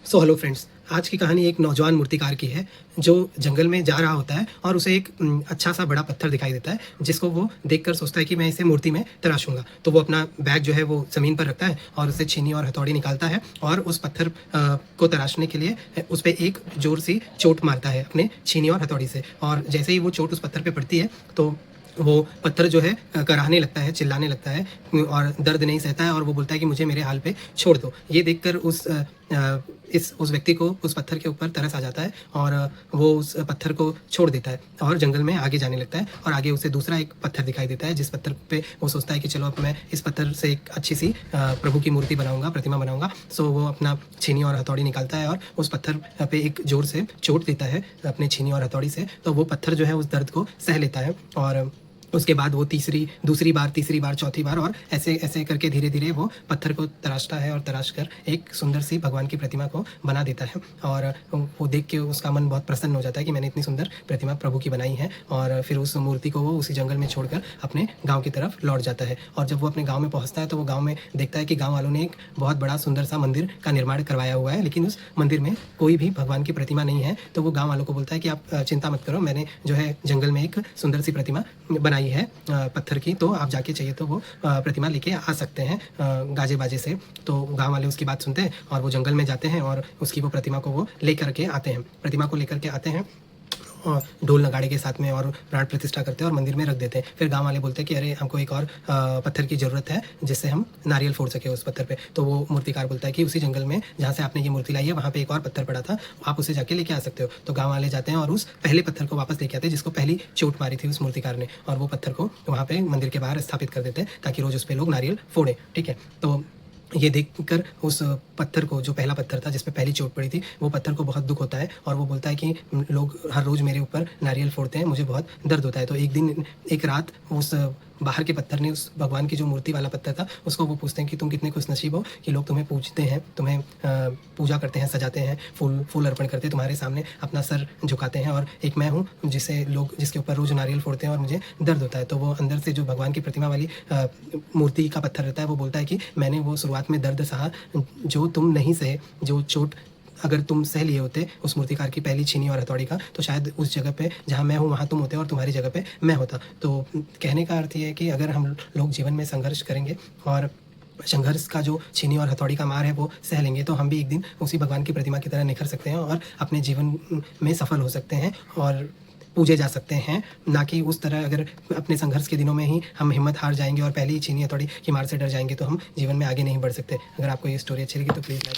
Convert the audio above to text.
Hello friends, आज की कहानी एक नौजवान मूर्तिकार की है, जो जंगल में जा रहा होता है और उसे एक अच्छा-सा बड़ा पत्थर दिखाई देता है, जिसको वो देखकर सोचता है कि मैं इसे मूर्ति में तराशूँगा। तो वो अपना बैग जो है वो ज़मीन पर रखता है और उससे छीनी और हथौड़ी निकालता है और उस पत्थर को तराशने के लिए उस पे एक ज़ोर-सी चोट मारता है अपने छीनी और हथौड़ी से। और जैसे ही वो चोट उस पत्थर पे पड़ती है, तो वो पत्थर जो है कराहने लगता है, चिल्लाने लगता है और दर्द नहीं सहता है और वो बोलता है कि मुझे मेरे हाल पे छोड़ दो। ये देखकर उस व्यक्ति को उस पत्थर के ऊपर तरस आ जाता है और वो उस पत्थर को छोड़ देता है और जंगल में आगे जाने लगता है और आगे उसे दूसरा एक पत्थर दिखाई देता है, जिस पत्थर पे वो सोचता है कि चलो अब मैं इस पत्थर से एक अच्छी-सी प्रभु की मूर्ति बनाऊँगा, प्रतिमा बनाऊँगा। सो वो अपना छीनी और हथौड़ी निकालता है और उस पत्थर पे एक ज़ोर से चोट देता है अपने छीनी और हथौड़ी से, तो वो पत्थर जो है उस दर्द को सह लेता है और उसके बाद वो दूसरी बार, तीसरी बार, चौथी बार और ऐसे करके धीरे-धीरे वो पत्थर को तराशता है और तराश कर एक सुंदर-सी भगवान की प्रतिमा को बना देता है। और वो देख के उसका मन बहुत प्रसन्न हो जाता है कि मैंने इतनी सुंदर प्रतिमा प्रभु की बनाई है। और फिर उस मूर्ति को वो उसी जंगल में छोड़कर अपने गाँव की तरफ लौट जाता है। और जब वो अपने गाँव में पहुँचता है, तो वो गाँव में देखता है कि गाँव वालों ने एक बहुत बड़ा सुंदर-सा मंदिर का निर्माण करवाया हुआ है, लेकिन उस मंदिर में कोई भी भगवान की प्रतिमा नहीं है। तो वो गाँव वालों को बोलता है कि आप चिंता मत करो, मैंने जो है जंगल में एक सुंदर-सी प्रतिमा बनाई है पत्थर की, तो आप जाके चाहिए तो वो प्रतिमा लेके आ सकते हैं गाजे-बाजे से। तो गाँव वाले उसकी बात सुनते हैं और वो जंगल में जाते हैं और उसकी वो प्रतिमा को वो लेकर के आते हैं। प्रतिमा को लेकर के आते हैं ढोल नगाड़े के साथ में और प्राण प्रतिष्ठा करते हैं और मंदिर में रख देते हैं। फिर गाँव वाले बोलते हैं कि अरे हमको एक और पत्थर की ज़रूरत है, जिससे हम नारियल फोड़ सकें उस पत्थर पे। तो वो मूर्तिकार बोलता है कि उसी जंगल में जहाँ से आपने ये मूर्ति लाई है, वहाँ पे एक और पत्थर पड़ा था, आप उसे जाके लेके आ सकते हो। तो गाँव वाले जाते हैं और उस पहले पत्थर को वापस लेके आते हैं, जिसको पहली चोट मारी थी उस मूर्तिकार ने, और वो पत्थर को वहाँ पे मंदिर के बाहर स्थापित कर देते हैं, ताकि रोज़ उस पे लोग नारियल फोड़ें, ठीक है? तो ये देखकर उस पत्थर को, जो पहला पत्थर था जिस पे पहली चोट पड़ी थी, वो पत्थर को बहुत दुःख होता है और वो बोलता है कि लोग हर रोज़ मेरे ऊपर नारियल फोड़ते हैं, मुझे बहुत दर्द होता है। तो एक रात उस बाहर के पत्थर ने उस भगवान की जो मूर्ति वाला पत्थर था, उसको वो पूछते हैं कि तुम कितने खुशनसीब हो कि लोग तुम्हें पूजते हैं, तुम्हें पूजा करते हैं, सजाते हैं, फूल अर्पण करते हैं, तुम्हारे सामने अपना सर झुकाते हैं, और एक मैं हूँ जिसके ऊपर रोज़ नारियल फोड़ते हैं और मुझे दर्द होता है। तो वो अंदर से जो भगवान की प्रतिमा वाली मूर्ति का पत्थर रहता है, वो बोलता है कि मैंने वो शुरुआत में दर्द सहा जो तुम नहीं सहे, जो चोट अगर तुम सह लिए होते उस मूर्तिकार की पहली छीनी और हथौड़ी का, तो शायद उस जगह पे जहाँ मैं हूँ वहाँ तुम होते और तुम्हारी जगह पे मैं होता। तो कहने का अर्थ ये है कि अगर हम लोग जीवन में संघर्ष करेंगे और संघर्ष का जो छीनी और हथौड़ी का मार है वो सह लेंगे, तो हम भी एक दिन उसी भगवान की प्रतिमा की तरह निखर सकते हैं और अपने जीवन में सफल हो सकते हैं और पूजे जा सकते हैं। ना कि उस तरह अगर अपने संघर्ष के दिनों में ही हम हिम्मत हार जाएँगे और पहली ही छीनी हथौड़ी की मार से डर जाएँगे, तो हम जीवन में आगे नहीं बढ़ सकते। अगर आपको ये स्टोरी अच्छी लगी तो प्लीज़ लाइक